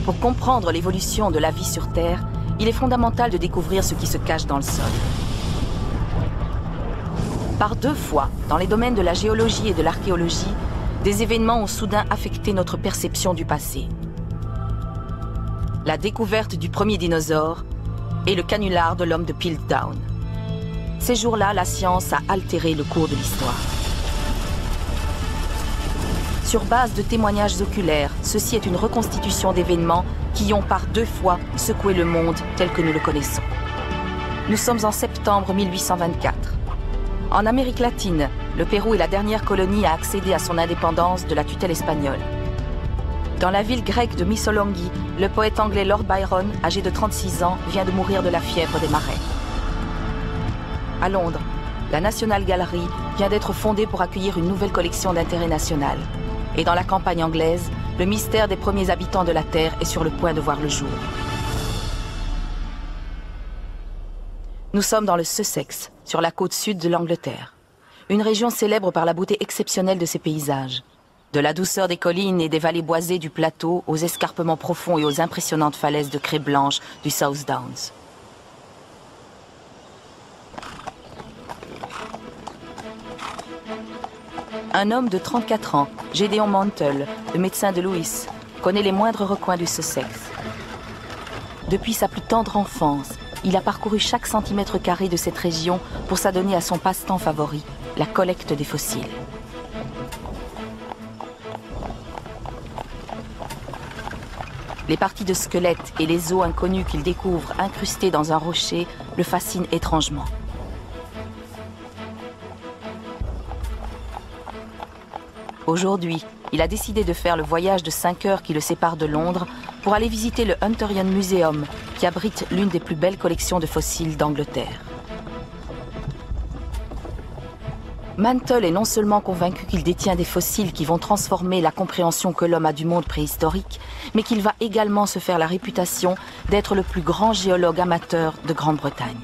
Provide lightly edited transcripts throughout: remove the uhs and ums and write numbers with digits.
Pour comprendre l'évolution de la vie sur Terre, il est fondamental de découvrir ce qui se cache dans le sol. Par 2 fois, dans les domaines de la géologie et de l'archéologie, des événements ont soudain affecté notre perception du passé. La découverte du premier dinosaure et le canular de l'homme de Piltdown. Ces jours-là, la science a altéré le cours de l'histoire. Sur base de témoignages oculaires, ceci est une reconstitution d'événements qui ont par 2 fois secoué le monde tel que nous le connaissons. Nous sommes en septembre 1824. En Amérique latine, le Pérou est la dernière colonie à accéder à son indépendance de la tutelle espagnole. Dans la ville grecque de Missolonghi, le poète anglais Lord Byron, âgé de 36 ans, vient de mourir de la fièvre des marais. À Londres, la National Gallery vient d'être fondée pour accueillir une nouvelle collection d'intérêt national. Et dans la campagne anglaise, le mystère des premiers habitants de la Terre est sur le point de voir le jour. Nous sommes dans le Sussex, sur la côte sud de l'Angleterre. Une région célèbre par la beauté exceptionnelle de ses paysages. De la douceur des collines et des vallées boisées du plateau aux escarpements profonds et aux impressionnantes falaises de craie blanche du South Downs. Un homme de 34 ans, Gédéon Mantle, le médecin de Lewis, connaît les moindres recoins du Sussex. Depuis sa plus tendre enfance, il a parcouru chaque centimètre carré de cette région pour s'adonner à son passe-temps favori, la collecte des fossiles. Les parties de squelettes et les os inconnus qu'il découvre incrustés dans un rocher le fascinent étrangement. Aujourd'hui, il a décidé de faire le voyage de 5 heures qui le sépare de Londres pour aller visiter le Hunterian Museum, qui abrite l'une des plus belles collections de fossiles d'Angleterre. Mantle est non seulement convaincu qu'il détient des fossiles qui vont transformer la compréhension que l'homme a du monde préhistorique, mais qu'il va également se faire la réputation d'être le plus grand géologue amateur de Grande-Bretagne.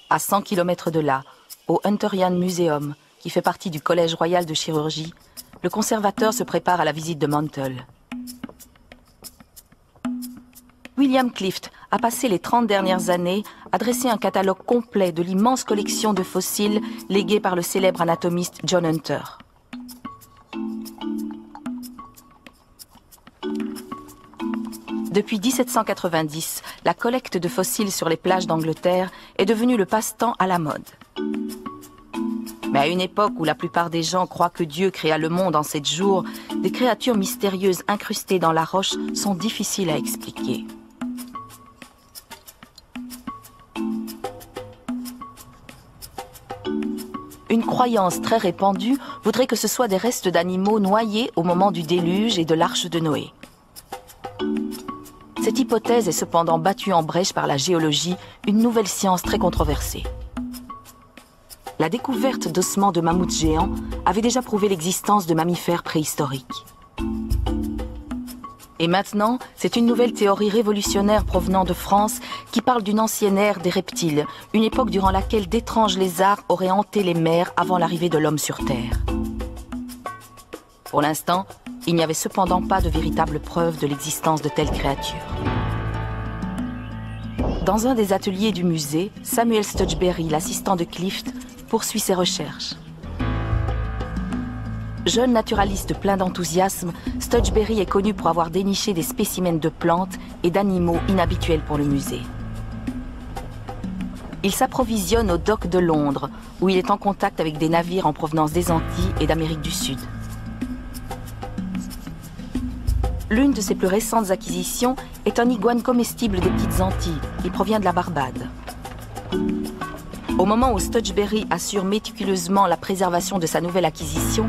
À 100 km de là, au Hunterian Museum, qui fait partie du Collège royal de chirurgie, le conservateur se prépare à la visite de Mantle. William Clift a passé les 30 dernières années à dresser un catalogue complet de l'immense collection de fossiles léguée par le célèbre anatomiste John Hunter. Depuis 1790, la collecte de fossiles sur les plages d'Angleterre est devenue le passe-temps à la mode. Mais à une époque où la plupart des gens croient que Dieu créa le monde en 7 jours, des créatures mystérieuses incrustées dans la roche sont difficiles à expliquer. Une croyance très répandue voudrait que ce soit des restes d'animaux noyés au moment du déluge et de l'arche de Noé. Cette hypothèse est cependant battue en brèche par la géologie, une nouvelle science très controversée. La découverte d'ossements de mammouths géants avait déjà prouvé l'existence de mammifères préhistoriques. Et maintenant, c'est une nouvelle théorie révolutionnaire provenant de France qui parle d'une ancienne ère des reptiles, une époque durant laquelle d'étranges lézards auraient hanté les mers avant l'arrivée de l'homme sur Terre. Pour l'instant, il n'y avait cependant pas de véritable preuve de l'existence de telles créatures. Dans un des ateliers du musée, Samuel Stutchberry, l'assistant de Clift, poursuit ses recherches. Jeune naturaliste plein d'enthousiasme, Stutchberry est connu pour avoir déniché des spécimens de plantes et d'animaux inhabituels pour le musée. Il s'approvisionne au dock de Londres, où il est en contact avec des navires en provenance des Antilles et d'Amérique du Sud. L'une de ses plus récentes acquisitions est un iguane comestible des Petites Antilles. Il provient de la Barbade. Au moment où Stutchberry assure méticuleusement la préservation de sa nouvelle acquisition,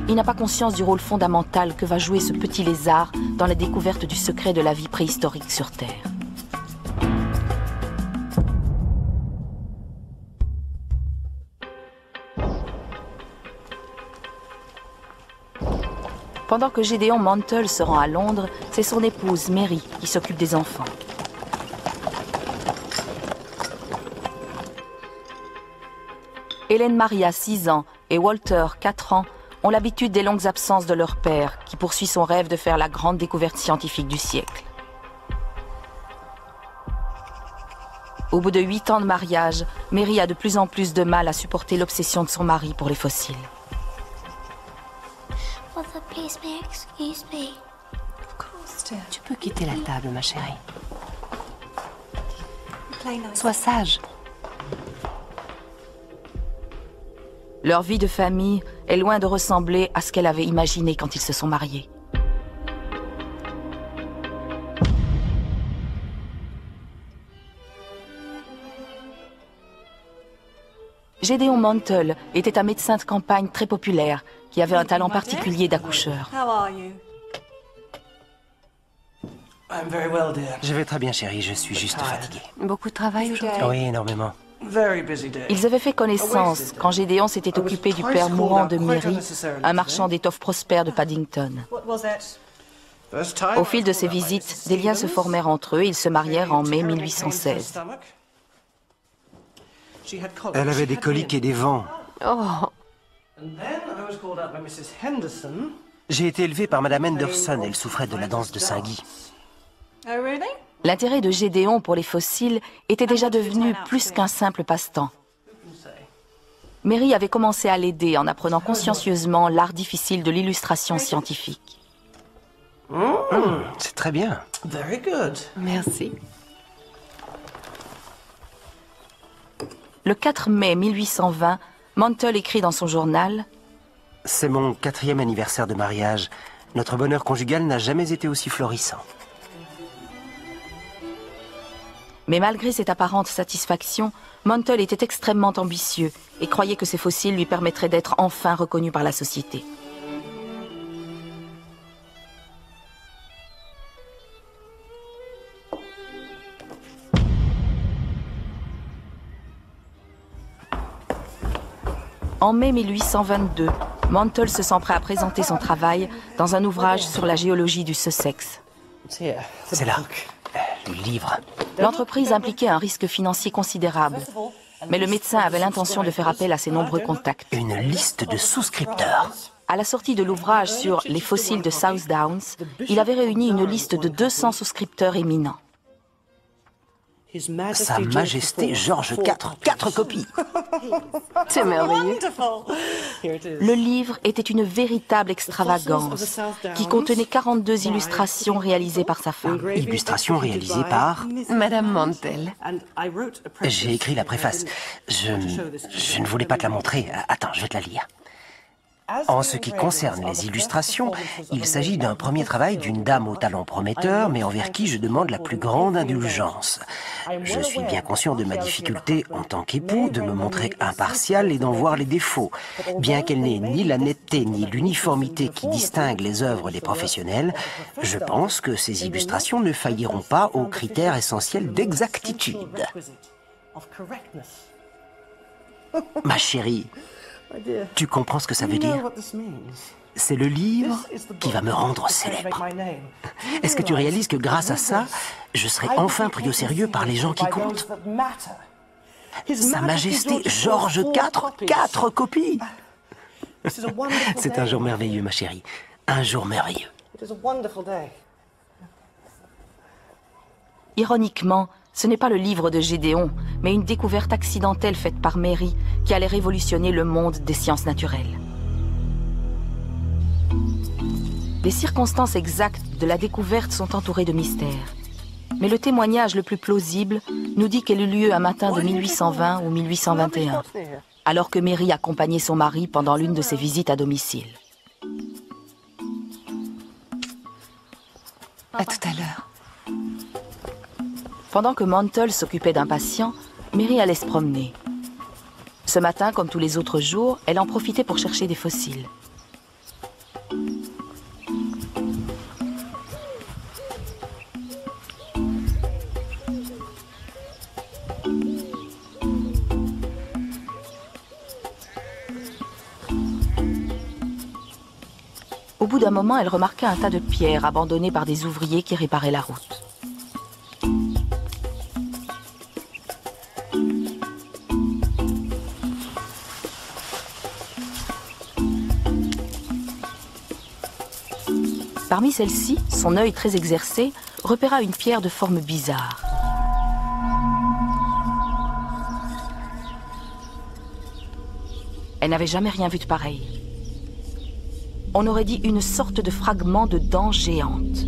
il n'a pas conscience du rôle fondamental que va jouer ce petit lézard dans la découverte du secret de la vie préhistorique sur Terre. Pendant que Gédéon Mantle se rend à Londres, c'est son épouse Mary qui s'occupe des enfants. Hélène Marie a 6 ans et Walter, 4 ans, ont l'habitude des longues absences de leur père, qui poursuit son rêve de faire la grande découverte scientifique du siècle. Au bout de 8 ans de mariage, Mary a de plus en plus de mal à supporter l'obsession de son mari pour les fossiles. Mother, please may I excuse me? Of course, dear. Tu peux quitter la table, ma chérie. Sois sage. Leur vie de famille est loin de ressembler à ce qu'elle avait imaginé quand ils se sont mariés. Gédéon Mantle était un médecin de campagne très populaire qui avait un talent particulier d'accoucheur. Je vais très bien, chérie, je suis juste fatigué. Beaucoup de travail aujourd'hui? Oui, énormément. Ils avaient fait connaissance quand Gédéon s'était occupé du père mourant de Mary, un marchand d'étoffes prospères de Paddington. Au fil de ces visites, des liens se formèrent entre eux et ils se marièrent en mai 1816. Elle avait des coliques et des vents. Oh, J'ai été élevé par Madame Henderson, elle souffrait de la danse de Saint-Guy. L'intérêt de Gédéon pour les fossiles était déjà devenu plus qu'un simple passe-temps. Mary avait commencé à l'aider en apprenant consciencieusement l'art difficile de l'illustration scientifique. C'est très bien. merci. Le 4 mai 1820, Mantle écrit dans son journal « C'est mon 4e anniversaire de mariage. Notre bonheur conjugal n'a jamais été aussi florissant. » Mais malgré cette apparente satisfaction, Mantle était extrêmement ambitieux et croyait que ces fossiles lui permettraient d'être enfin reconnu par la société. En mai 1822, Mantle se sent prêt à présenter son travail dans un ouvrage sur la géologie du Sussex. C'est là, le livre. L'entreprise impliquait un risque financier considérable, mais le médecin avait l'intention de faire appel à ses nombreux contacts. Une liste de souscripteurs. À la sortie de l'ouvrage sur les fossiles de South Downs, il avait réuni une liste de 200 souscripteurs éminents. Sa Majesté George IV, 4 copies. C'est merveilleux. Le livre était une véritable extravagance qui contenait 42 illustrations réalisées par sa femme. Illustrations réalisées par... Madame Mantle. J'ai écrit la préface. Je ne voulais pas te la montrer. Attends, je vais te la lire. En ce qui concerne les illustrations, il s'agit d'un premier travail d'une dame au talent prometteur, mais envers qui je demande la plus grande indulgence. Je suis bien conscient de ma difficulté en tant qu'époux de me montrer impartial et d'en voir les défauts. Bien qu'elle n'ait ni la netteté ni l'uniformité qui distinguent les œuvres des professionnels, je pense que ces illustrations ne failliront pas aux critères essentiels d'exactitude. Ma chérie, tu comprends ce que ça veut dire? C'est le livre qui va me rendre célèbre. Est-ce que tu réalises que grâce à ça, je serai enfin pris au sérieux par les gens qui comptent? Sa Majesté George IV, 4 copies! C'est un jour merveilleux, ma chérie. Un jour merveilleux. Ironiquement, ce n'est pas le livre de Gédéon, mais une découverte accidentelle faite par Mary qui allait révolutionner le monde des sciences naturelles. Les circonstances exactes de la découverte sont entourées de mystères. Mais le témoignage le plus plausible nous dit qu'elle eut lieu un matin de 1820 ou 1821, alors que Mary accompagnait son mari pendant l'une de ses visites à domicile. À tout à l'heure. Pendant que Mantle s'occupait d'un patient, Mary allait se promener. Ce matin, comme tous les autres jours, elle en profitait pour chercher des fossiles. Au bout d'un moment, elle remarqua un tas de pierres abandonnées par des ouvriers qui réparaient la route. Parmi celles-ci, son œil très exercé repéra une pierre de forme bizarre. Elle n'avait jamais rien vu de pareil. On aurait dit une sorte de fragment de dent géante.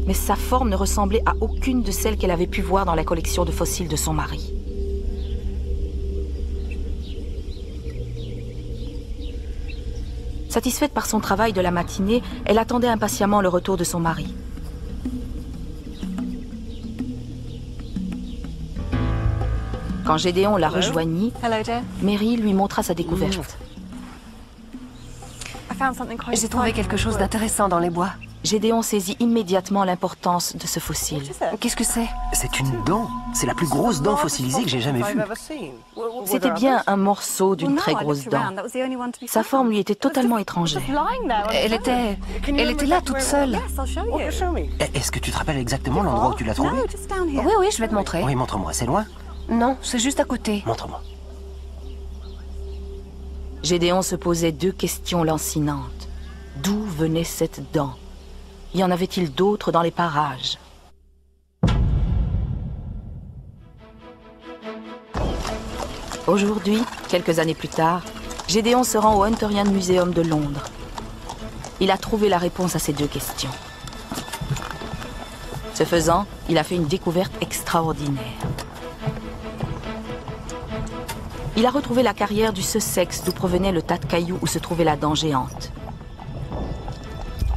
Mais sa forme ne ressemblait à aucune de celles qu'elle avait pu voir dans la collection de fossiles de son mari. Satisfaite par son travail de la matinée, elle attendait impatiemment le retour de son mari. Quand Gédéon la rejoignit, Mary lui montra sa découverte. J'ai trouvé quelque chose d'intéressant dans les bois. Gédéon saisit immédiatement l'importance de ce fossile. Qu'est-ce que c'est? C'est une dent. C'est la plus grosse dent fossilisée que j'ai jamais vue. C'était bien un morceau d'une très grosse dent. Sa forme lui était totalement étrangère. Elle était là toute seule. Est-ce que tu te rappelles exactement l'endroit où tu l'as trouvée? Oui, je vais te montrer. Oui, montre-moi. C'est loin? Non, c'est juste à côté. Montre-moi. Gédéon se posait deux questions lancinantes. D'où venait cette dent? Y en avait-il d'autres dans les parages? Aujourd'hui, quelques années plus tard, Gédéon se rend au Hunterian Museum de Londres. Il a trouvé la réponse à ces deux questions. Ce faisant, il a fait une découverte extraordinaire. Il a retrouvé la carrière du Sussex d'où provenait le tas de cailloux où se trouvait la dent géante.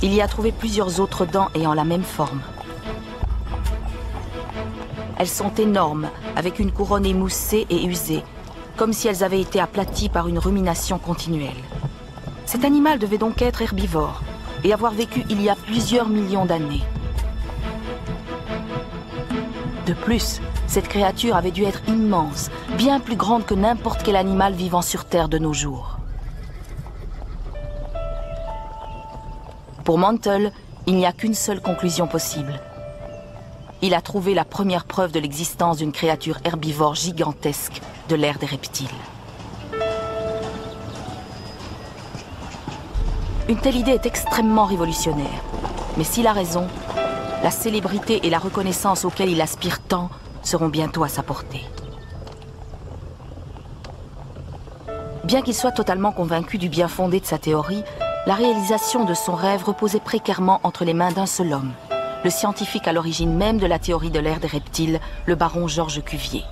Il y a trouvé plusieurs autres dents ayant la même forme. Elles sont énormes, avec une couronne émoussée et usée, comme si elles avaient été aplaties par une rumination continuelle. Cet animal devait donc être herbivore et avoir vécu il y a plusieurs millions d'années. De plus, cette créature avait dû être immense, bien plus grande que n'importe quel animal vivant sur Terre de nos jours. Pour Mantle, il n'y a qu'une seule conclusion possible. Il a trouvé la première preuve de l'existence d'une créature herbivore gigantesque de l'ère des reptiles. Une telle idée est extrêmement révolutionnaire. Mais s'il a raison, la célébrité et la reconnaissance auxquelles il aspire tant seront bientôt à sa portée. Bien qu'il soit totalement convaincu du bien fondé de sa théorie, la réalisation de son rêve reposait précairement entre les mains d'un seul homme, le scientifique à l'origine même de la théorie de l'ère des reptiles, le baron Georges Cuvier.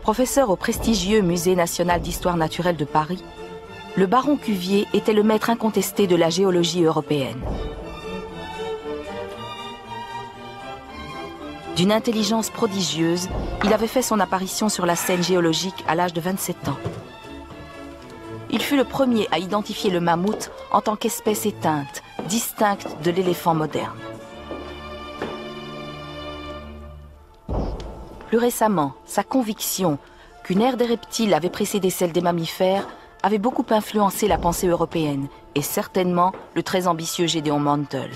Professeur au prestigieux Musée national d'histoire naturelle de Paris, le baron Cuvier était le maître incontesté de la géologie européenne. D'une intelligence prodigieuse, il avait fait son apparition sur la scène géologique à l'âge de 27 ans. Il fut le premier à identifier le mammouth en tant qu'espèce éteinte, distincte de l'éléphant moderne. Plus récemment, sa conviction qu'une ère des reptiles avait précédé celle des mammifères avait beaucoup influencé la pensée européenne et certainement le très ambitieux Gédéon Mantle.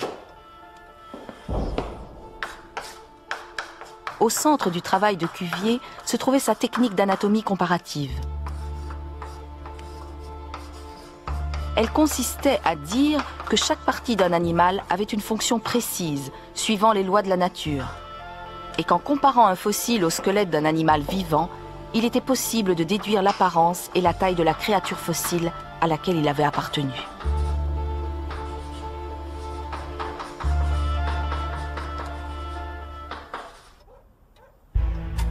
Au centre du travail de Cuvier se trouvait sa technique d'anatomie comparative. Elle consistait à dire que chaque partie d'un animal avait une fonction précise, suivant les lois de la nature, et qu'en comparant un fossile au squelette d'un animal vivant, il était possible de déduire l'apparence et la taille de la créature fossile à laquelle il avait appartenu.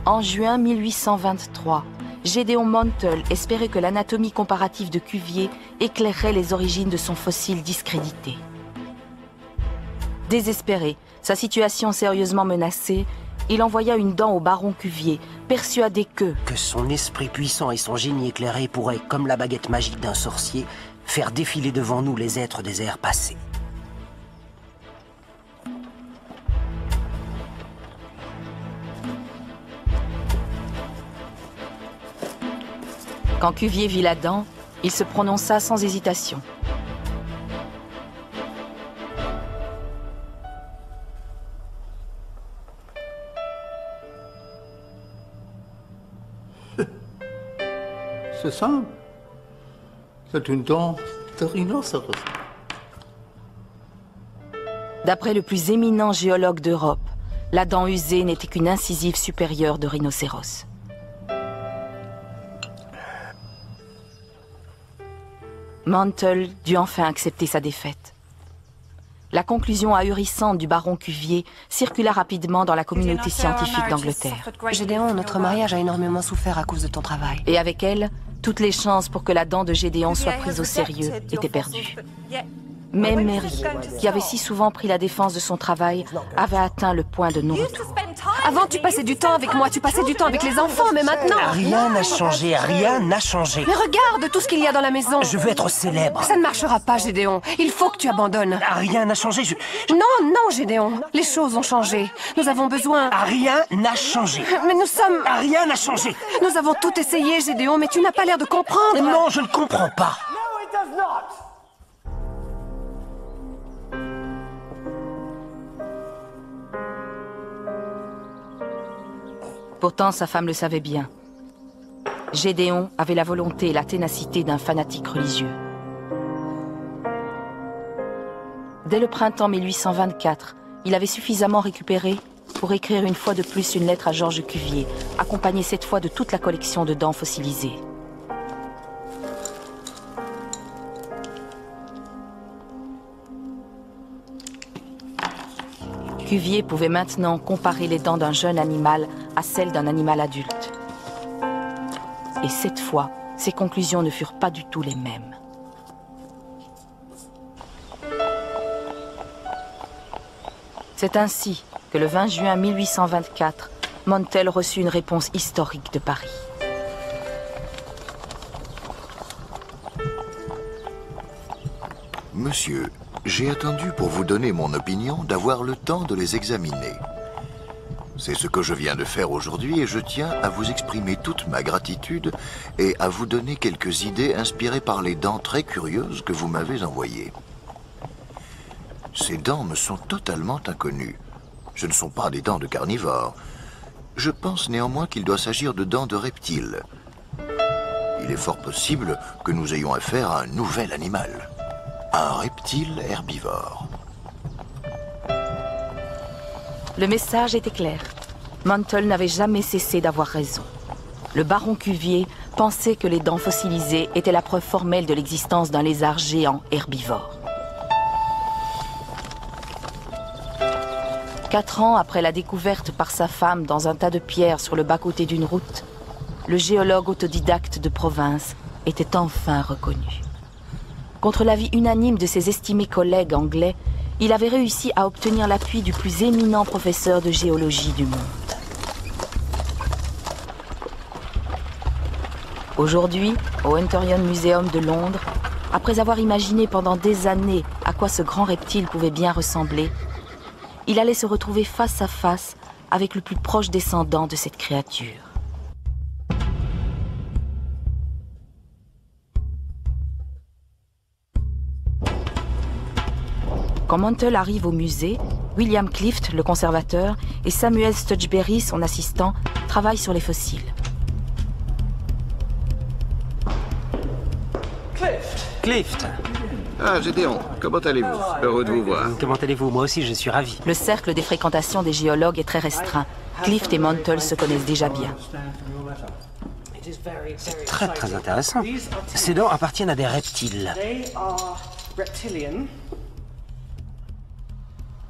En juin 1823, Gédéon Mantle espérait que l'anatomie comparative de Cuvier éclairerait les origines de son fossile discrédité. Désespéré, sa situation sérieusement menacée, il envoya une dent au baron Cuvier, persuadé que son esprit puissant et son génie éclairé pourraient, comme la baguette magique d'un sorcier, faire défiler devant nous les êtres des ères passées. Quand Cuvier vit la dent, il se prononça sans hésitation. C'est simple. C'est une dent de rhinocéros. D'après le plus éminent géologue d'Europe, la dent usée n'était qu'une incisive supérieure de rhinocéros. Mantle dut enfin accepter sa défaite. La conclusion ahurissante du baron Cuvier circula rapidement dans la communauté scientifique d'Angleterre. Gédéon, notre mariage a énormément souffert à cause de ton travail. Et avec elle, toutes les chances pour que la dent de Gédéon soit prise au sérieux étaient perdues. Même Mary, qui avait si souvent pris la défense de son travail, avait atteint le point de non-retour. Avant, tu passais du temps avec moi, tu passais du temps avec les enfants, mais maintenant... Rien n'a changé, rien n'a changé. Mais regarde tout ce qu'il y a dans la maison. Je veux être célèbre. Ça ne marchera pas, Gédéon. Il faut que tu abandonnes. Rien n'a changé, Non, non, Gédéon. Les choses ont changé. Nous avons besoin... Rien n'a changé. Mais nous sommes... Rien n'a changé. Nous avons tout essayé, Gédéon, mais tu n'as pas l'air de comprendre. Non, je ne comprends pas. Pourtant, sa femme le savait bien. Gédéon avait la volonté et la ténacité d'un fanatique religieux. Dès le printemps 1824, il avait suffisamment récupéré pour écrire une fois de plus une lettre à Georges Cuvier, accompagnée cette fois de toute la collection de dents fossilisées. Cuvier pouvait maintenant comparer les dents d'un jeune animal à celles d'un animal adulte. Et cette fois, ses conclusions ne furent pas du tout les mêmes. C'est ainsi que le 20 juin 1824, Mantle reçut une réponse historique de Paris. Monsieur, j'ai attendu pour vous donner mon opinion d'avoir le temps de les examiner. C'est ce que je viens de faire aujourd'hui et je tiens à vous exprimer toute ma gratitude et à vous donner quelques idées inspirées par les dents très curieuses que vous m'avez envoyées. Ces dents me sont totalement inconnues. Ce ne sont pas des dents de carnivores. Je pense néanmoins qu'il doit s'agir de dents de reptiles. Il est fort possible que nous ayons affaire à un nouvel animal. Un reptile herbivore. Le message était clair. Mantle n'avait jamais cessé d'avoir raison. Le baron Cuvier pensait que les dents fossilisées étaient la preuve formelle de l'existence d'un lézard géant herbivore. 4 ans après la découverte par sa femme dans un tas de pierres sur le bas-côté d'une route, le géologue autodidacte de province était enfin reconnu. Contre l'avis unanime de ses estimés collègues anglais, il avait réussi à obtenir l'appui du plus éminent professeur de géologie du monde. Aujourd'hui, au Hunterian Museum de Londres, après avoir imaginé pendant des années à quoi ce grand reptile pouvait bien ressembler, il allait se retrouver face à face avec le plus proche descendant de cette créature. Quand Mantle arrive au musée, William Clift, le conservateur, et Samuel Stutchberry, son assistant, travaillent sur les fossiles. Clift. Ah, Gédéon, comment allez-vous? Heureux de vous voir. Comment allez-vous? Moi aussi, je suis ravi. Le cercle des fréquentations des géologues est très restreint. Clift et Mantle se connaissent déjà bien. C'est très intéressant. Ces dents appartiennent à des reptiles.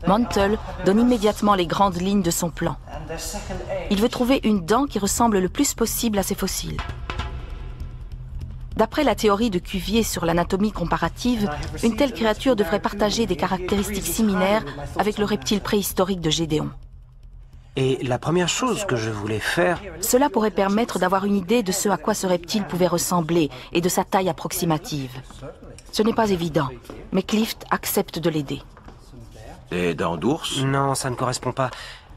Mantle donne immédiatement les grandes lignes de son plan. Il veut trouver une dent qui ressemble le plus possible à ces fossiles. D'après la théorie de Cuvier sur l'anatomie comparative, une telle créature devrait partager des caractéristiques similaires avec le reptile préhistorique de Gédéon. Et la première chose que je voulais faire... Cela pourrait permettre d'avoir une idée de ce à quoi ce reptile pouvait ressembler et de sa taille approximative. Ce n'est pas évident, mais Clift accepte de l'aider. Des dents d'ours? Non, ça ne correspond pas.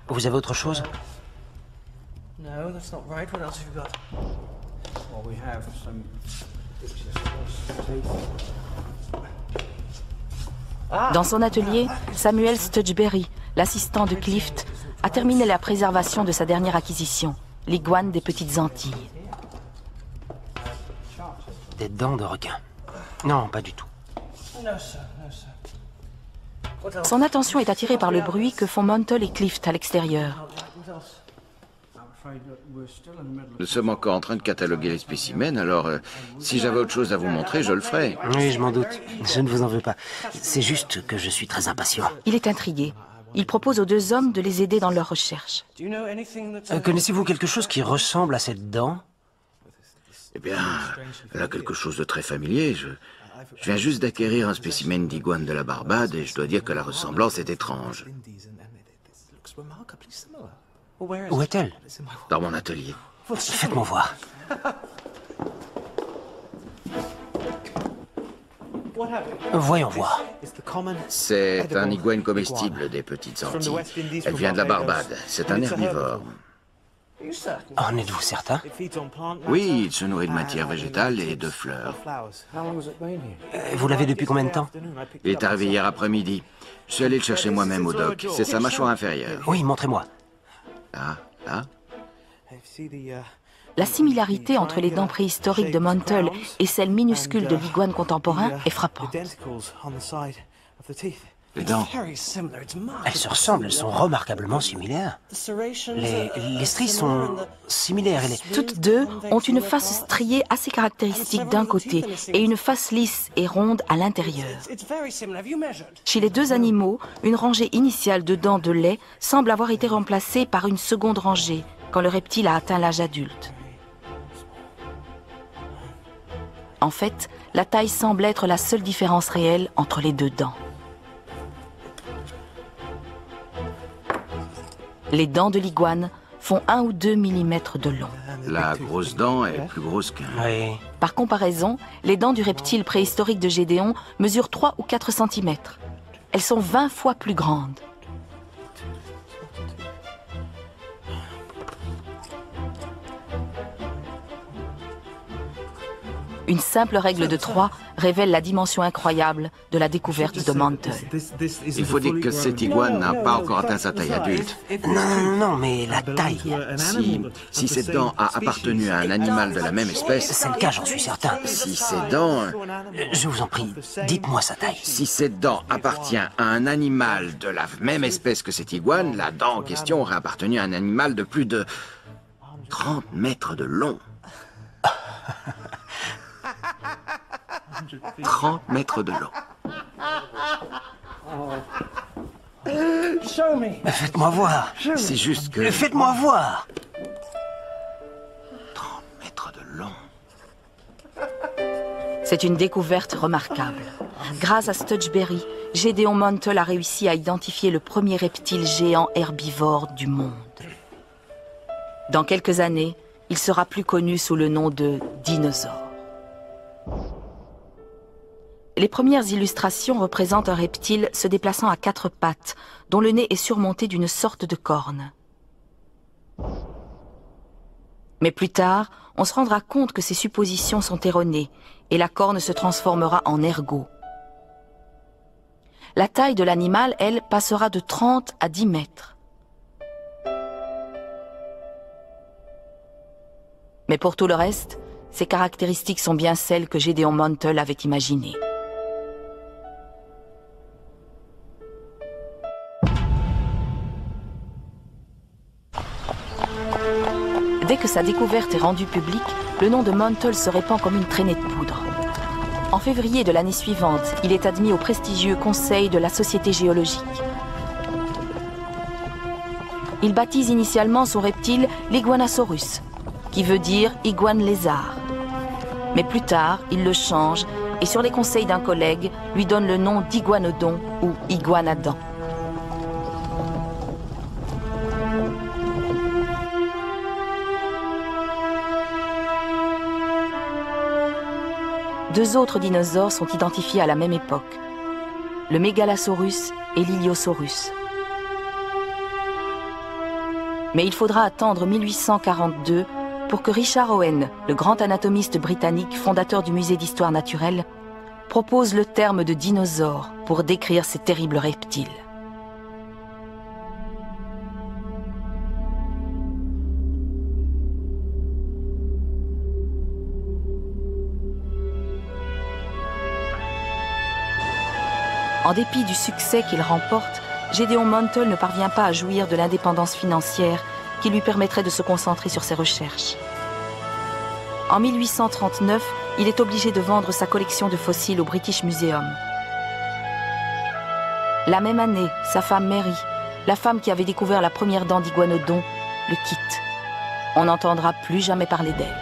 Vous avez autre chose? Dans son atelier, Samuel Stutchberry, l'assistant de Clift, a terminé la préservation de sa dernière acquisition, l'iguane des Petites Antilles. Des dents de requin. Non, pas du tout. Son attention est attirée par le bruit que font Montel et Clift à l'extérieur. Nous sommes encore en train de cataloguer les spécimens, alors si j'avais autre chose à vous montrer, je le ferais. Oui, je m'en doute. Je ne vous en veux pas. C'est juste que je suis très impatient. Il est intrigué. Il propose aux deux hommes de les aider dans leurs recherches. Connaissez-vous quelque chose qui ressemble à cette dent? Eh bien, elle a quelque chose de très familier. Je viens juste d'acquérir un spécimen d'iguane de la Barbade et je dois dire que la ressemblance est étrange. Où est-elle? Dans mon atelier. Faites-moi voir. Voyons voir. C'est un iguane comestible des Petites Antilles. Elle vient de la Barbade. C'est un herbivore. En êtes-vous certain? Oui, il se nourrit de matière végétale et de fleurs. Vous l'avez depuis combien de temps? Il est arrivé hier après-midi. Je suis allé le chercher moi-même au dock. C'est sa mâchoire inférieure. Oui, montrez-moi. Là, là. La similarité entre les dents préhistoriques de Montel et celles minuscules de l'iguane contemporain est frappante. Les dents. Elles se ressemblent, elles sont remarquablement similaires. Les stries sont similaires. Toutes deux ont une face striée assez caractéristique d'un côté et une face lisse et ronde à l'intérieur. Chez les deux animaux, une rangée initiale de dents de lait semble avoir été remplacée par une seconde rangée quand le reptile a atteint l'âge adulte. En fait, la taille semble être la seule différence réelle entre les deux dents. Les dents de l'iguane font 1 ou 2 mm de long. La grosse dent est plus grosse qu'un... Oui. Par comparaison, les dents du reptile préhistorique de Gédéon mesurent 3 ou 4 cm. Elles sont 20 fois plus grandes. Une simple règle de 3 révèle la dimension incroyable de la découverte de Montel. Il faut dire que cette iguane n'a pas encore atteint sa taille adulte. Non, mais la taille. Si cette dent a appartenu à un animal de la même espèce... C'est le cas, j'en suis certain. Si cette dent... Je vous en prie, dites-moi sa taille. Si cette dent appartient à un animal de la même espèce que cette iguane, la dent en question aurait appartenu à un animal de plus de 30 mètres de long. 30 mètres de long. Faites-moi voir. C'est juste que... Faites-moi voir. 30 mètres de long. C'est une découverte remarquable. Grâce à Stutchberry, Gédéon Montel a réussi à identifier le premier reptile géant herbivore du monde. Dans quelques années, il sera plus connu sous le nom de dinosaure. Les premières illustrations représentent un reptile se déplaçant à 4 pattes, dont le nez est surmonté d'une sorte de corne. Mais plus tard, on se rendra compte que ces suppositions sont erronées, et la corne se transformera en ergot. La taille de l'animal, elle, passera de 30 à 10 mètres. Mais pour tout le reste, ces caractéristiques sont bien celles que Gédéon Montel avait imaginées. Dès que sa découverte est rendue publique, le nom de Montel se répand comme une traînée de poudre. En février de l'année suivante, il est admis au prestigieux conseil de la Société géologique. Il baptise initialement son reptile l'Iguanosaurus, qui veut dire iguane lézard. Mais plus tard, il le change et sur les conseils d'un collègue, lui donne le nom d'iguanodon ou iguanadon. Deux autres dinosaures sont identifiés à la même époque, le Megalosaurus et l'Iliosaurus. Mais il faudra attendre 1842 pour que Richard Owen, le grand anatomiste britannique, fondateur du musée d'histoire naturelle, propose le terme de dinosaure pour décrire ces terribles reptiles. En dépit du succès qu'il remporte, Gédéon Mantle ne parvient pas à jouir de l'indépendance financière qui lui permettrait de se concentrer sur ses recherches. En 1839, il est obligé de vendre sa collection de fossiles au British Museum. La même année, sa femme Mary, la femme qui avait découvert la première dent d'iguanodon, le quitte. On n'entendra plus jamais parler d'elle.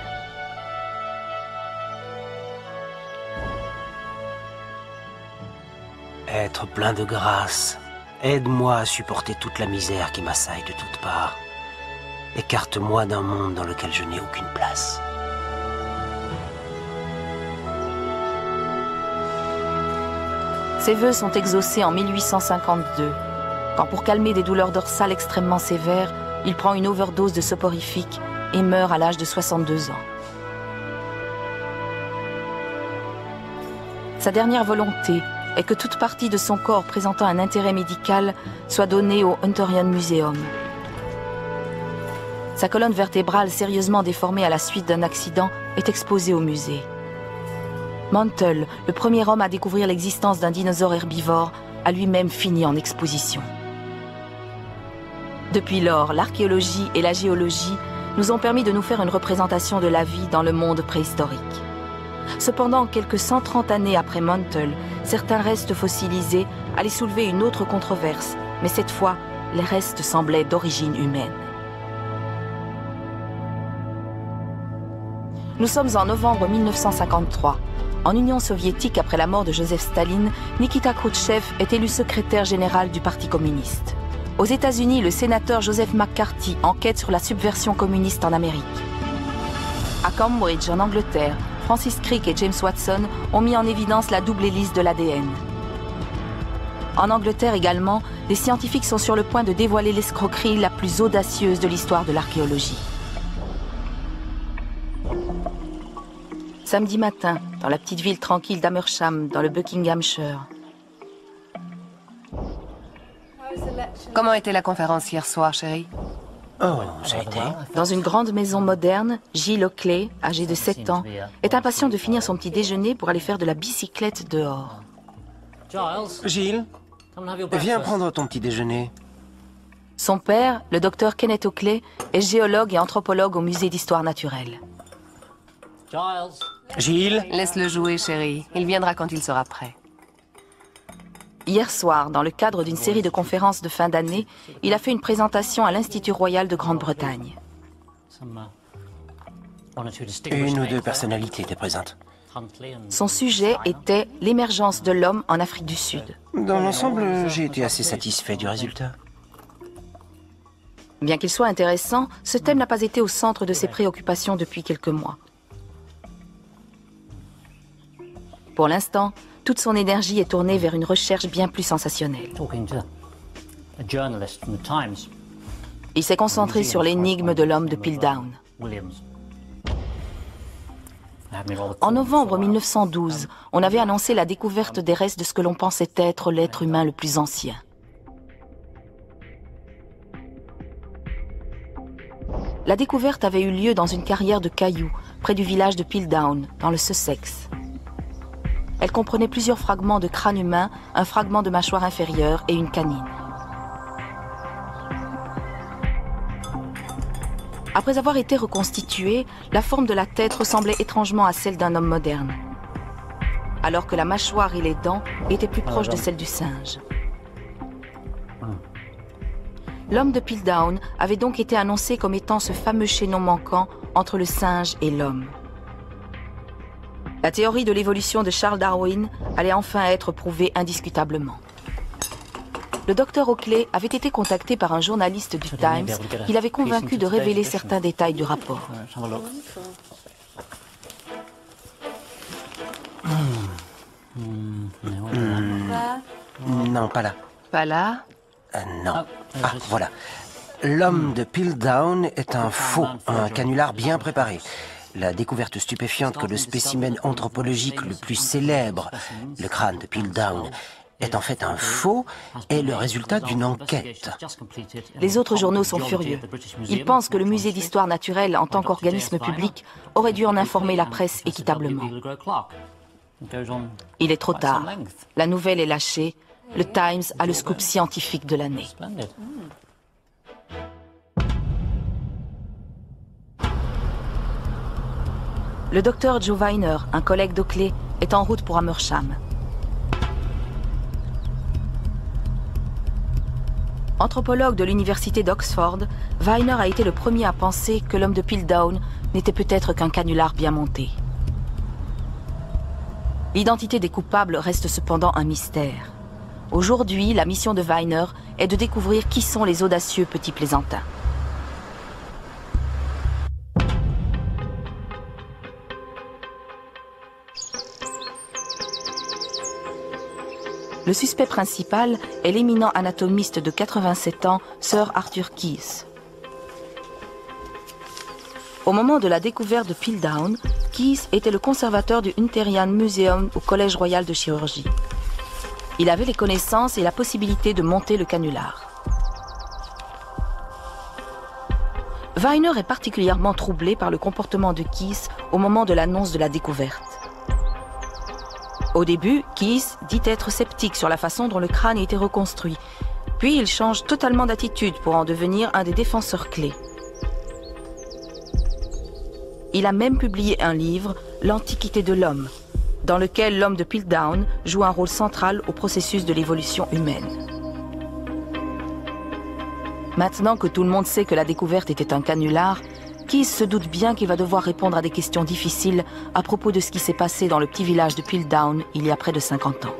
Être plein de grâce, aide-moi à supporter toute la misère qui m'assaille de toutes parts. Écarte-moi d'un monde dans lequel je n'ai aucune place. Ses vœux sont exaucés en 1852, quand pour calmer des douleurs dorsales extrêmement sévères, il prend une overdose de soporifique et meurt à l'âge de 62 ans. Sa dernière volonté est que toute partie de son corps présentant un intérêt médical soit donnée au Hunterian Museum. Sa colonne vertébrale sérieusement déformée à la suite d'un accident est exposée au musée. Mantle, le premier homme à découvrir l'existence d'un dinosaure herbivore, a lui-même fini en exposition. Depuis lors, l'archéologie et la géologie nous ont permis de nous faire une représentation de la vie dans le monde préhistorique. Cependant, quelques 130 années après Mantle, certains restes fossilisés allaient soulever une autre controverse, mais cette fois, les restes semblaient d'origine humaine. Nous sommes en novembre 1953. En Union soviétique, après la mort de Joseph Staline, Nikita Khrouchtchev est élu secrétaire général du Parti communiste. Aux États-Unis, le sénateur Joseph McCarthy enquête sur la subversion communiste en Amérique. À Cambridge, en Angleterre, Francis Crick et James Watson ont mis en évidence la double hélice de l'ADN. En Angleterre également, des scientifiques sont sur le point de dévoiler l'escroquerie la plus audacieuse de l'histoire de l'archéologie. Samedi matin, dans la petite ville tranquille d'Amersham, dans le Buckinghamshire. Comment était la conférence hier soir, chérie? Oh, ça a été. Dans une grande maison moderne, Gilles Oakley, âgé de 7 ans, est impatient de finir son petit déjeuner pour aller faire de la bicyclette dehors. Gilles, viens prendre ton petit déjeuner. Son père, le docteur Kenneth Oakley, est géologue et anthropologue au musée d'histoire naturelle. Gilles, Laisse-le jouer, chérie. Il viendra quand il sera prêt. Hier soir, dans le cadre d'une série de conférences de fin d'année, il a fait une présentation à l'Institut royal de Grande-Bretagne. une ou deux personnalités étaient présentes. Son sujet était l'émergence de l'homme en Afrique du Sud. Dans l'ensemble, j'ai été assez satisfait du résultat. Bien qu'il soit intéressant, ce thème n'a pas été au centre de ses préoccupations depuis quelques mois. Pour l'instant, toute son énergie est tournée vers une recherche bien plus sensationnelle. Il s'est concentré sur l'énigme de l'homme de Piltdown. En novembre 1912, on avait annoncé la découverte des restes de ce que l'on pensait être l'être humain le plus ancien. La découverte avait eu lieu dans une carrière de cailloux, près du village de Piltdown, dans le Sussex. Elle comprenait plusieurs fragments de crâne humain, un fragment de mâchoire inférieure et une canine. Après avoir été reconstituée, la forme de la tête ressemblait étrangement à celle d'un homme moderne, alors que la mâchoire et les dents étaient plus proches de celles du singe. L'homme de Piltdown avait donc été annoncé comme étant ce fameux chaînon manquant entre le singe et l'homme. La théorie de l'évolution de Charles Darwin allait enfin être prouvée indiscutablement. Le docteur Oakley avait été contacté par un journaliste du Times qui l'avait convaincu de révéler certains détails du rapport. Non, pas là. Pas là? Non. Ah, voilà. L'homme de Piltdown est un faux, un canular bien préparé. La découverte stupéfiante que le spécimen anthropologique le plus célèbre, le crâne de Piltdown, est en fait un faux, est le résultat d'une enquête. Les autres journaux sont furieux. Ils pensent que le musée d'histoire naturelle, en tant qu'organisme public, aurait dû en informer la presse équitablement. Il est trop tard. La nouvelle est lâchée. Le Times a le scoop scientifique de l'année. Le docteur Joe Weiner, un collègue d'Oakley, est en route pour Amersham. Anthropologue de l'université d'Oxford, Weiner a été le premier à penser que l'homme de Piltdown n'était peut-être qu'un canular bien monté. L'identité des coupables reste cependant un mystère. Aujourd'hui, la mission de Weiner est de découvrir qui sont les audacieux petits plaisantins. Le suspect principal est l'éminent anatomiste de 87 ans, Sir Arthur Keyes. Au moment de la découverte de Piltdown, Keyes était le conservateur du Hunterian Museum au Collège royal de chirurgie. Il avait les connaissances et la possibilité de monter le canular. Weiner est particulièrement troublé par le comportement de Keyes au moment de l'annonce de la découverte. Au début, Keyes dit être sceptique sur la façon dont le crâne a été reconstruit. Puis il change totalement d'attitude pour en devenir un des défenseurs clés. Il a même publié un livre, L'Antiquité de l'homme, dans lequel l'homme de Piltdown joue un rôle central au processus de l'évolution humaine. Maintenant que tout le monde sait que la découverte était un canular, Keyes se doute bien qu'il va devoir répondre à des questions difficiles à propos de ce qui s'est passé dans le petit village de Piltdown il y a près de 50 ans.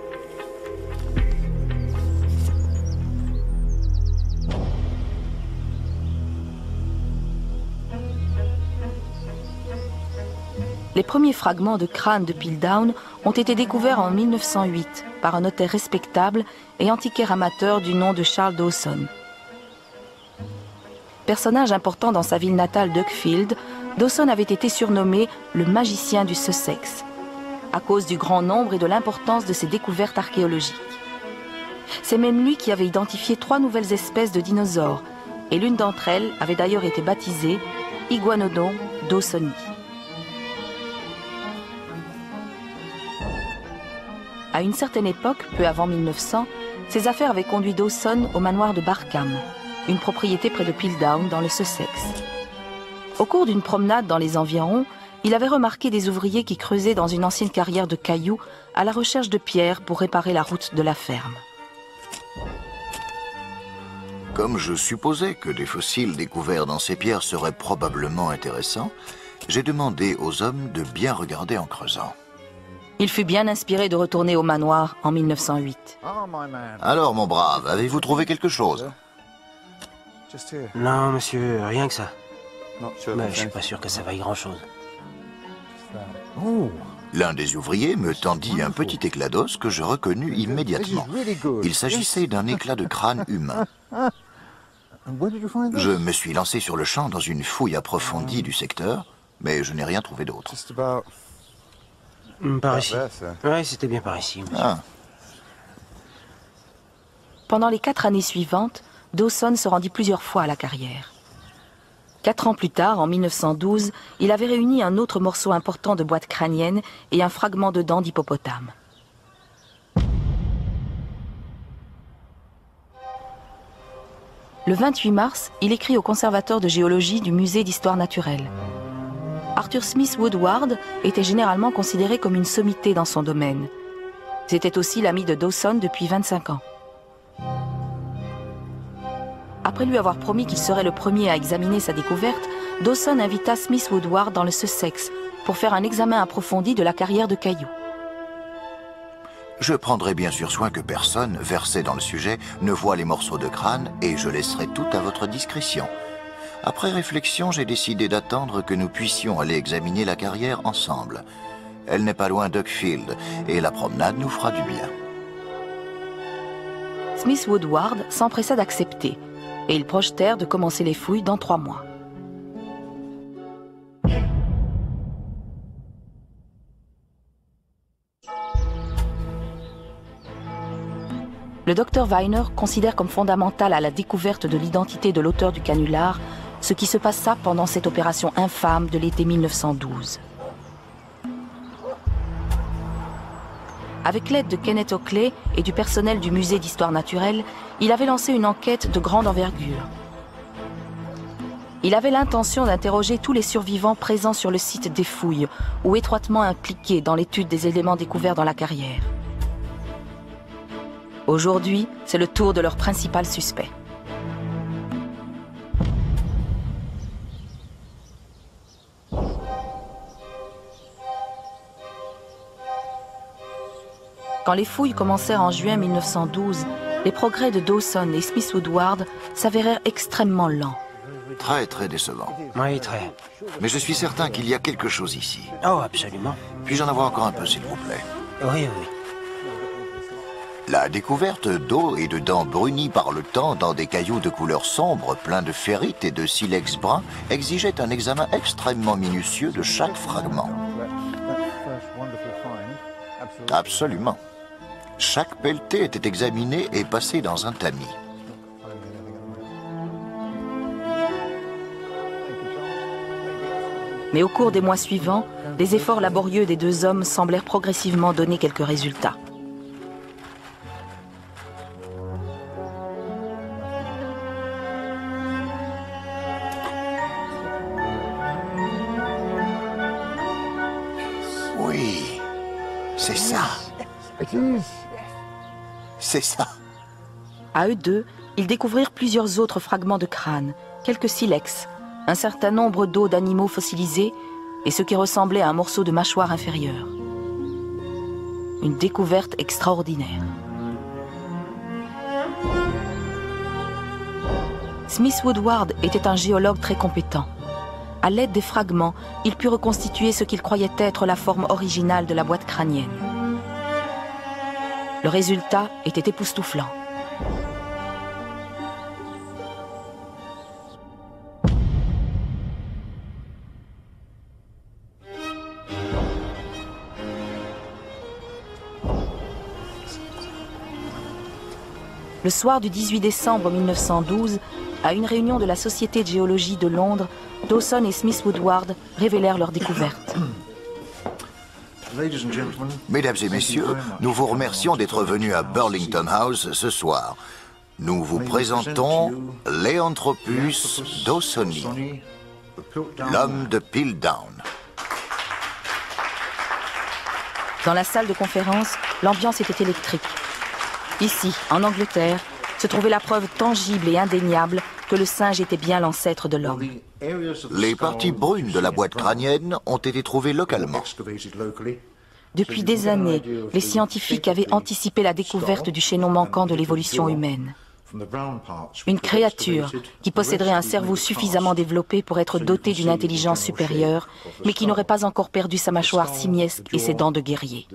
Les premiers fragments de crâne de Piltdown ont été découverts en 1908 par un notaire respectable et antiquaire amateur du nom de Charles Dawson. Personnage important dans sa ville natale d'Uckfield, Dawson avait été surnommé le magicien du Sussex, à cause du grand nombre et de l'importance de ses découvertes archéologiques. C'est même lui qui avait identifié 3 nouvelles espèces de dinosaures, et l'une d'entre elles avait d'ailleurs été baptisée Iguanodon dawsoni. À une certaine époque, peu avant 1900, ces affaires avaient conduit Dawson au manoir de Barkham, une propriété près de Piltdown dans le Sussex. Au cours d'une promenade dans les environs, il avait remarqué des ouvriers qui creusaient dans une ancienne carrière de cailloux à la recherche de pierres pour réparer la route de la ferme. Comme je supposais que des fossiles découverts dans ces pierres seraient probablement intéressants, j'ai demandé aux hommes de bien regarder en creusant. Il fut bien inspiré de retourner au manoir en 1908. Alors, mon brave, avez-vous trouvé quelque chose? Non, monsieur, rien que ça. Mais je suis pas sûr que ça vaille grand-chose. L'un des ouvriers me tendit un petit éclat d'os que je reconnus immédiatement. Il s'agissait d'un éclat de crâne humain. Je me suis lancé sur le champ dans une fouille approfondie du secteur, mais je n'ai rien trouvé d'autre. Par ici. Oui, c'était bien par ici, monsieur. Ah. Pendant les 4 années suivantes, Dawson se rendit plusieurs fois à la carrière. 4 ans plus tard, en 1912, il avait réuni un autre morceau important de boîte crânienne et un fragment de dent d'hippopotame. Le 28 mars, il écrit au conservateur de géologie du musée d'histoire naturelle. Arthur Smith Woodward était généralement considéré comme une sommité dans son domaine. C'était aussi l'ami de Dawson depuis 25 ans. Après lui avoir promis qu'il serait le premier à examiner sa découverte, Dawson invita Smith Woodward dans le Sussex pour faire un examen approfondi de la carrière de cailloux. Je prendrai bien sûr soin que personne, versé dans le sujet, ne voie les morceaux de crâne et je laisserai tout à votre discrétion. Après réflexion, j'ai décidé d'attendre que nous puissions aller examiner la carrière ensemble. Elle n'est pas loin d'Uckfield et la promenade nous fera du bien. Smith Woodward s'empressa d'accepter, et ils projetèrent de commencer les fouilles dans 3 mois. Le docteur Weiner considère comme fondamental à la découverte de l'identité de l'auteur du canular ce qui se passa pendant cette opération infâme de l'été 1912. Avec l'aide de Kenneth Oakley et du personnel du musée d'histoire naturelle, il avait lancé une enquête de grande envergure. Il avait l'intention d'interroger tous les survivants présents sur le site des fouilles ou étroitement impliqués dans l'étude des éléments découverts dans la carrière. Aujourd'hui, c'est le tour de leur principal suspect. Quand les fouilles commencèrent en juin 1912, les progrès de Dawson et Smith Woodward s'avérèrent extrêmement lents. Très, très décevant. Oui, très. Mais je suis certain qu'il y a quelque chose ici. Oh, absolument. Puis-je en avoir encore un peu, s'il vous plaît? Oui, oui. La découverte d'eau et de dents brunies par le temps dans des cailloux de couleur sombre, pleins de ferrite et de silex brun, exigeait un examen extrêmement minutieux de chaque fragment. Absolument. Chaque pelleté était examinée et passée dans un tamis. Mais au cours des mois suivants, les efforts laborieux des 2 hommes semblèrent progressivement donner quelques résultats. Oui, c'est ça. C'est ça. À eux 2, ils découvrirent plusieurs autres fragments de crâne, quelques silex, un certain nombre d'os d'animaux fossilisés et ce qui ressemblait à un morceau de mâchoire inférieure. Une découverte extraordinaire. Smith Woodward était un géologue très compétent. À l'aide des fragments, il put reconstituer ce qu'il croyait être la forme originale de la boîte crânienne. Le résultat était époustouflant. Le soir du 18 décembre 1912, à une réunion de la Société de géologie de Londres, Dawson et Smith Woodward révélèrent leur découverte. Mesdames et messieurs, nous vous remercions d'être venus à Burlington House ce soir. Nous vous présentons Léanthropus dawsoni, l'homme de Piltdown. Dans la salle de conférence, l'ambiance était électrique. Ici, en Angleterre, se trouvait la preuve tangible et indéniable que le singe était bien l'ancêtre de l'homme. Les parties brunes de la boîte crânienne ont été trouvées localement. Depuis des années, les scientifiques avaient anticipé la découverte du chaînon manquant de l'évolution humaine. Une créature qui posséderait un cerveau suffisamment développé pour être dotée d'une intelligence supérieure, mais qui n'aurait pas encore perdu sa mâchoire simiesque et ses dents de guerrier.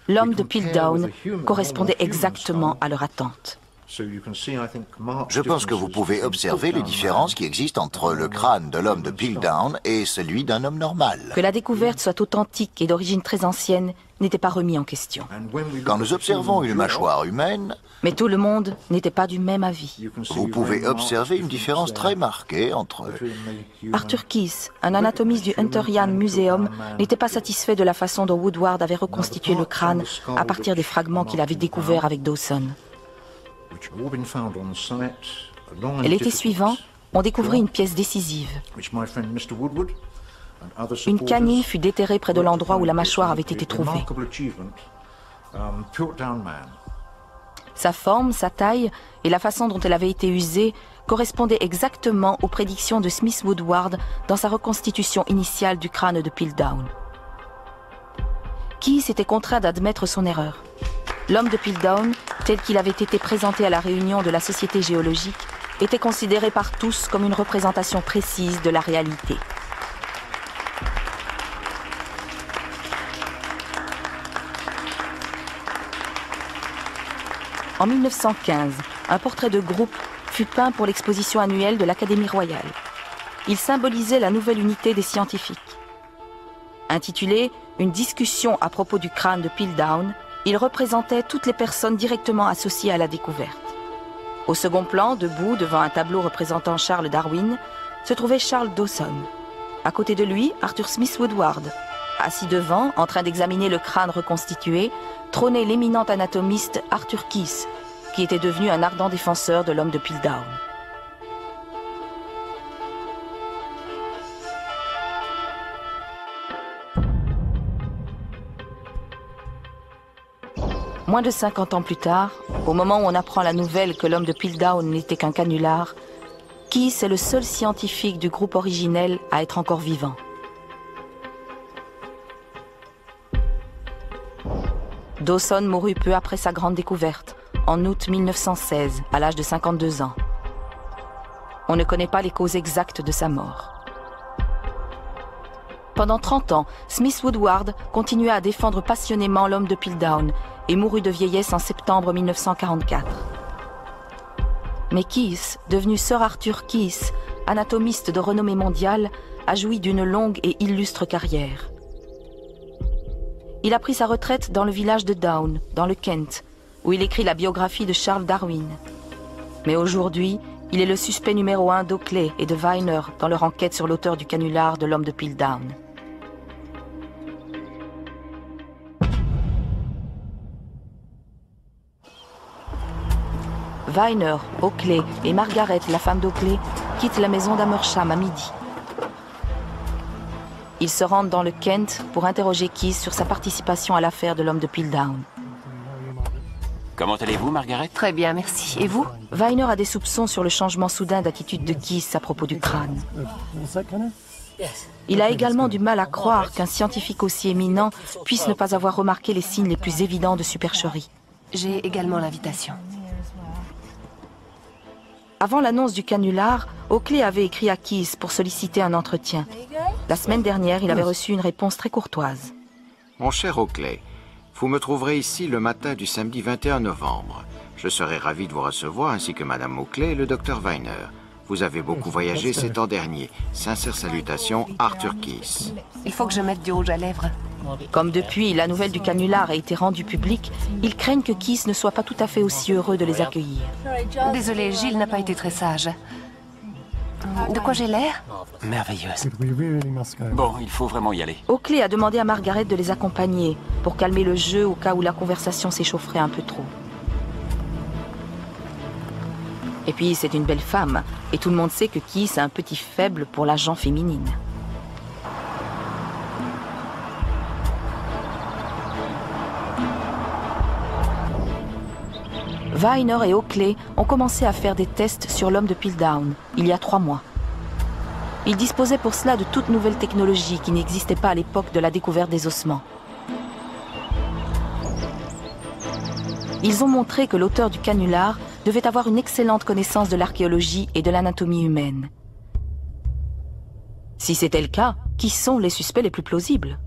L'homme de Piltdown correspondait exactement à leur attente. Je pense que vous pouvez observer les différences qui existent entre le crâne de l'homme de Piltdown et celui d'un homme normal. Que la découverte soit authentique et d'origine très ancienne n'était pas remis en question. Quand nous observons une mâchoire humaine, mais tout le monde n'était pas du même avis. Vous pouvez observer une différence très marquée entre... Arthur Keith, un anatomiste du Hunterian Museum, n'était pas satisfait de la façon dont Woodward avait reconstitué le crâne à partir des fragments qu'il avait découverts avec Dawson. Et l'été suivant, on découvrit une pièce décisive. Une canine fut déterrée près de l'endroit où la mâchoire avait été trouvée. Sa forme, sa taille et la façon dont elle avait été usée correspondaient exactement aux prédictions de Smith Woodward dans sa reconstitution initiale du crâne de Piltdown. Keith était contraint d'admettre son erreur. L'homme de Piltdown, tel qu'il avait été présenté à la réunion de la Société géologique, était considéré par tous comme une représentation précise de la réalité. En 1915, un portrait de groupe fut peint pour l'exposition annuelle de l'Académie royale. Il symbolisait la nouvelle unité des scientifiques. Intitulé « Une discussion à propos du crâne de Piltdown », il représentait toutes les personnes directement associées à la découverte. Au second plan, debout devant un tableau représentant Charles Darwin, se trouvait Charles Dawson. À côté de lui, Arthur Smith Woodward. Assis devant, en train d'examiner le crâne reconstitué, trônait l'éminent anatomiste Arthur Keith, qui était devenu un ardent défenseur de l'homme de Piltdown. Moins de 50 ans plus tard, au moment où on apprend la nouvelle que l'homme de Piltdown n'était qu'un canular, Keith est le seul scientifique du groupe originel à être encore vivant. Dawson mourut peu après sa grande découverte, en août 1916, à l'âge de 52 ans. On ne connaît pas les causes exactes de sa mort. Pendant 30 ans, Smith Woodward continua à défendre passionnément l'homme de Piltdown et mourut de vieillesse en septembre 1944. Mais Keith, devenu Sir Arthur Keith, anatomiste de renommée mondiale, a joui d'une longue et illustre carrière. Il a pris sa retraite dans le village de Down, dans le Kent, où il écrit la biographie de Charles Darwin. Mais aujourd'hui, il est le suspect numéro 1 d'Oakley et de Viner dans leur enquête sur l'auteur du canular de l'homme de Piltdown. Viner, Oakley et Margaret, la femme d'Oakley, quittent la maison d'Amersham à midi. Ils se rendent dans le Kent pour interroger Keith sur sa participation à l'affaire de l'homme de Piltdown. Comment allez-vous, Margaret? Très bien, merci. Et vous? Viner a des soupçons sur le changement soudain d'attitude de Keith à propos du crâne. Il a également du mal à croire qu'un scientifique aussi éminent puisse ne pas avoir remarqué les signes les plus évidents de supercherie. J'ai également l'invitation. Avant l'annonce du canular, Oakley avait écrit à Keith pour solliciter un entretien. La semaine dernière, il avait reçu une réponse très courtoise. Mon cher Oakley, vous me trouverez ici le matin du samedi 21 novembre. Je serai ravi de vous recevoir, ainsi que Madame Oakley et le docteur Viner. Vous avez beaucoup voyagé ces temps derniers. Sincères salutations, Arthur Keith. Il faut que je mette du rouge à lèvres. Comme depuis, la nouvelle du canular a été rendue publique, ils craignent que Keith ne soit pas tout à fait aussi heureux de les accueillir. Désolée, Gilles n'a pas été très sage. De quoi j'ai l'air? Merveilleuse. Bon, il faut vraiment y aller. Oakley a demandé à Margaret de les accompagner pour calmer le jeu au cas où la conversation s'échaufferait un peu trop. Et puis, c'est une belle femme, et tout le monde sait que Keith a un petit faible pour la gent féminine. Viner et Oakley ont commencé à faire des tests sur l'homme de Piltdown, il y a 3 mois. Ils disposaient pour cela de toute nouvelle technologie qui n'existait pas à l'époque de la découverte des ossements. Ils ont montré que l'auteur du canular devait avoir une excellente connaissance de l'archéologie et de l'anatomie humaine. Si c'était le cas, qui sont les suspects les plus plausibles ?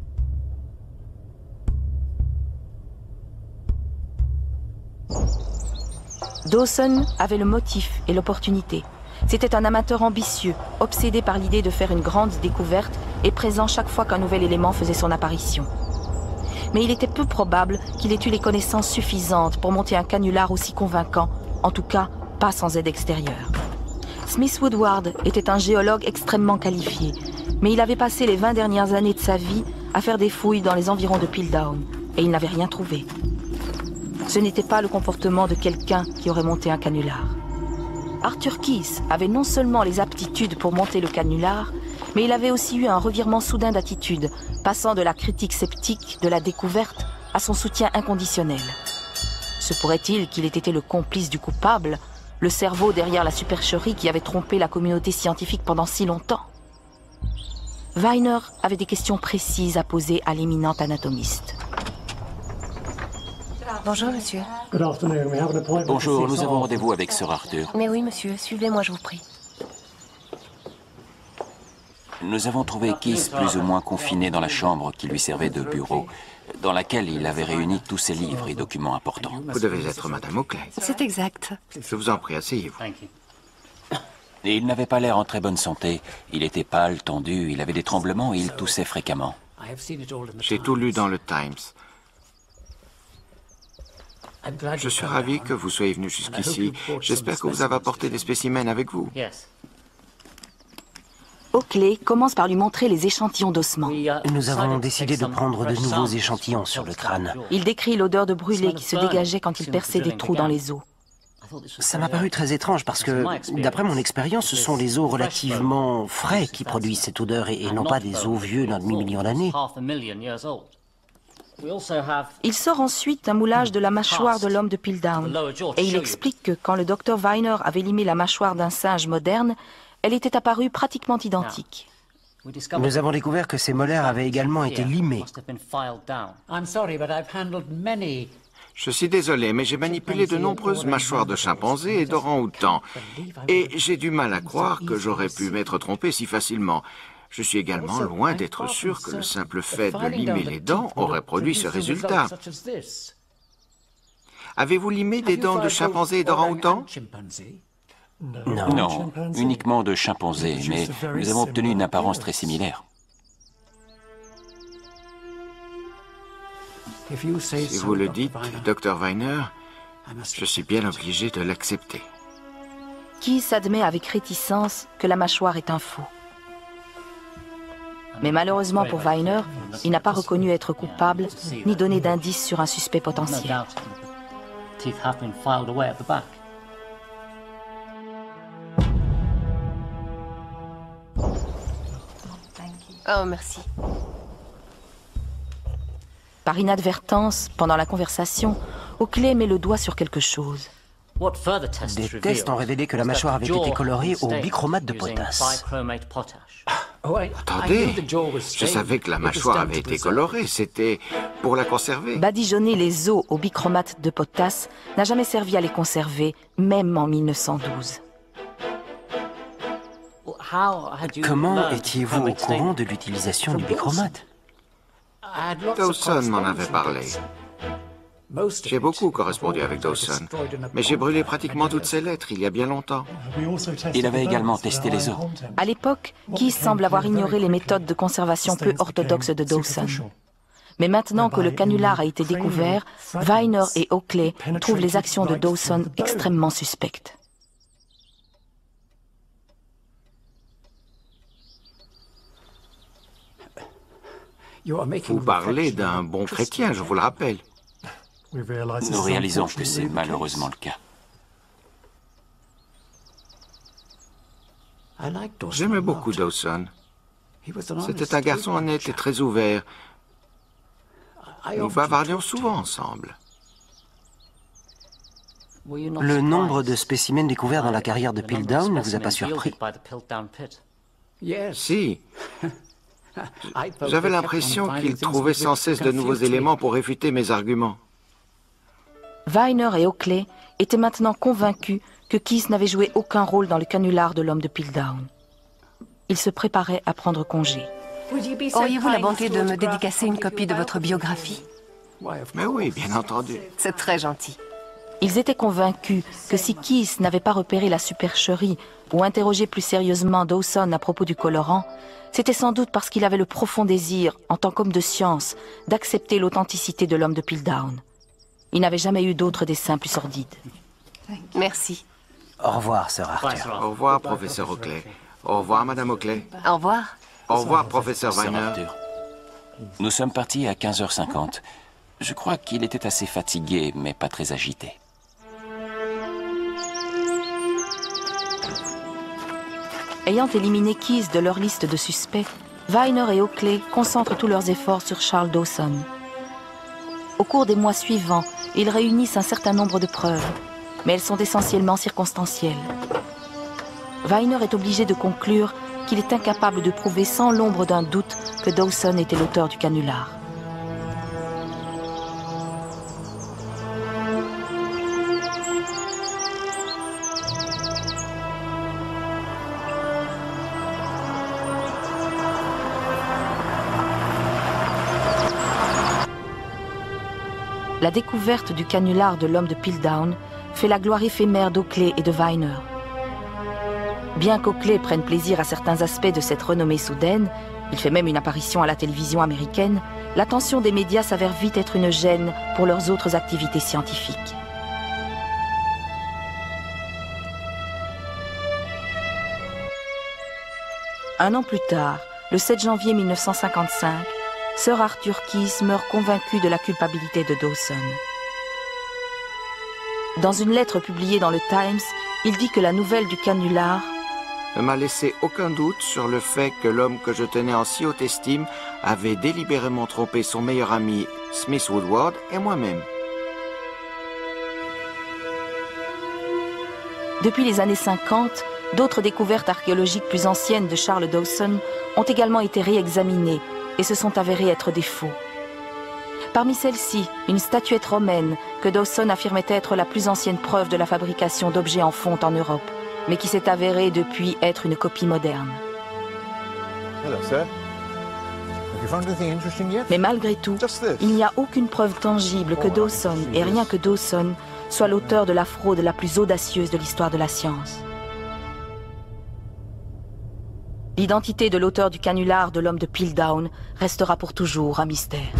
Dawson avait le motif et l'opportunité. C'était un amateur ambitieux, obsédé par l'idée de faire une grande découverte et présent chaque fois qu'un nouvel élément faisait son apparition. Mais il était peu probable qu'il ait eu les connaissances suffisantes pour monter un canular aussi convaincant, en tout cas pas sans aide extérieure. Smith Woodward était un géologue extrêmement qualifié, mais il avait passé les 20 dernières années de sa vie à faire des fouilles dans les environs de Piltdown, et il n'avait rien trouvé. Ce n'était pas le comportement de quelqu'un qui aurait monté un canular. Arthur Keith avait non seulement les aptitudes pour monter le canular, mais il avait aussi eu un revirement soudain d'attitude, passant de la critique sceptique de la découverte à son soutien inconditionnel. Se pourrait-il qu'il ait été le complice du coupable, le cerveau derrière la supercherie qui avait trompé la communauté scientifique pendant si longtemps? Viner avait des questions précises à poser à l'éminent anatomiste. Bonjour, monsieur. Bonjour, nous avons rendez-vous avec Sir Arthur. Mais oui, monsieur, suivez-moi, je vous prie. Nous avons trouvé Keith plus ou moins confiné dans la chambre qui lui servait de bureau, dans laquelle il avait réuni tous ses livres et documents importants. Vous devez être Madame Oakley. C'est exact. Je vous en prie, asseyez-vous. Et il n'avait pas l'air en très bonne santé. Il était pâle, tendu, il avait des tremblements et il toussait fréquemment. J'ai tout lu dans le Times. Je suis ravi que vous soyez venu jusqu'ici. J'espère que vous avez apporté des spécimens avec vous. Oakley commence par lui montrer les échantillons d'ossements. Nous avons décidé de prendre de nouveaux échantillons sur le crâne. Il décrit l'odeur de brûlé qui se dégageait quand il perçait des trous dans les os. Ça m'a paru très étrange parce que, d'après mon expérience, ce sont les os relativement frais qui produisent cette odeur et non pas des os vieux d'un demi-million d'années. Il sort ensuite un moulage de la mâchoire de l'homme de Piltdown et il explique que quand le docteur Weiner avait limé la mâchoire d'un singe moderne, elle était apparue pratiquement identique. Nous avons découvert que ces molaires avaient également été limés. Je suis désolé, mais j'ai manipulé de nombreuses mâchoires de chimpanzés et d'orang-outans. Et j'ai du mal à croire que j'aurais pu m'être trompé si facilement. Je suis également loin d'être sûr que le simple fait de limer les dents aurait produit ce résultat. Avez-vous limé des dents de chimpanzés et d'orang-outans? Non, uniquement de chimpanzés, mais nous avons obtenu une apparence très similaire. Si vous le dites, Dr. Weiner, je suis bien obligé de l'accepter. Keith admet avec réticence que la mâchoire est un faux. Mais malheureusement pour Weiner, il n'a pas reconnu être coupable ni donné d'indices sur un suspect potentiel. Oh, merci. Par inadvertance, pendant la conversation, Oakley met le doigt sur quelque chose. Des tests ont révélé que la mâchoire avait été colorée au bichromate de potasse. Attendez, je savais que la mâchoire avait été colorée, c'était pour la conserver. Badigeonner les os au bichromate de potasse n'a jamais servi à les conserver, même en 1912. Comment étiez-vous au courant de l'utilisation du bichromate? Dawson m'en avait parlé. J'ai beaucoup correspondu avec Dawson, mais j'ai brûlé pratiquement toutes ses lettres il y a bien longtemps. Il avait également testé les os. À l'époque, Keith semble avoir ignoré les méthodes de conservation peu orthodoxes de Dawson. Mais maintenant que le canular a été découvert, Weiner et Oakley trouvent les actions de Dawson extrêmement suspectes. Vous parlez d'un bon chrétien, je vous le rappelle. Nous réalisons que c'est malheureusement le cas. J'aimais beaucoup Dawson. C'était un garçon honnête et très ouvert. Nous bavardions souvent ensemble. Le nombre de spécimens découverts dans la carrière de Piltdown ne vous a pas surpris? Si. J'avais l'impression qu'il trouvait sans cesse de nouveaux éléments pour réfuter mes arguments. Weiner et Oakley étaient maintenant convaincus que Keith n'avait joué aucun rôle dans le canular de l'homme de Piltdown. Ils se préparaient à prendre congé. Auriez-vous la bonté de me dédicacer une copie de votre biographie? Mais oui, bien entendu. C'est très gentil. Ils étaient convaincus que si Keith n'avait pas repéré la supercherie ou interrogé plus sérieusement Dawson à propos du colorant, c'était sans doute parce qu'il avait le profond désir, en tant qu'homme de science, d'accepter l'authenticité de l'homme de Piltdown. Il n'avait jamais eu d'autre dessein plus sordide. Merci. Au revoir, Sir Arthur. Au revoir, professeur Oakley. Au revoir, Madame Oakley. Au revoir. Au revoir, professeur Sir Weiner. Arthur. Nous sommes partis à 15h50. Je crois qu'il était assez fatigué, mais pas très agité. Ayant éliminé Keith de leur liste de suspects, Weiner et Oakley concentrent tous leurs efforts sur Charles Dawson. Au cours des mois suivants, ils réunissent un certain nombre de preuves, mais elles sont essentiellement circonstancielles. Weiner est obligé de conclure qu'il est incapable de prouver sans l'ombre d'un doute que Dawson était l'auteur du canular. La découverte du canular de l'homme de Piltdown fait la gloire éphémère d'Oakley et de Viner. Bien qu'Oakley prenne plaisir à certains aspects de cette renommée soudaine, il fait même une apparition à la télévision américaine, l'attention des médias s'avère vite être une gêne pour leurs autres activités scientifiques. Un an plus tard, le 7 janvier 1955, Sir Arthur Keyes meurt convaincu de la culpabilité de Dawson. Dans une lettre publiée dans le Times, il dit que la nouvelle du canular ne m'a laissé aucun doute sur le fait que l'homme que je tenais en si haute estime avait délibérément trompé son meilleur ami Smith Woodward et moi-même. Depuis les années 50, d'autres découvertes archéologiques plus anciennes de Charles Dawson ont également été réexaminées et se sont avérées être des faux. Parmi celles-ci, une statuette romaine que Dawson affirmait être la plus ancienne preuve de la fabrication d'objets en fonte en Europe, mais qui s'est avérée depuis être une copie moderne. Mais malgré tout, il n'y a aucune preuve tangible que Dawson, et rien que Dawson, soit l'auteur de la fraude la plus audacieuse de l'histoire de la science. L'identité de l'auteur du canular de l'homme de Piltdown restera pour toujours un mystère.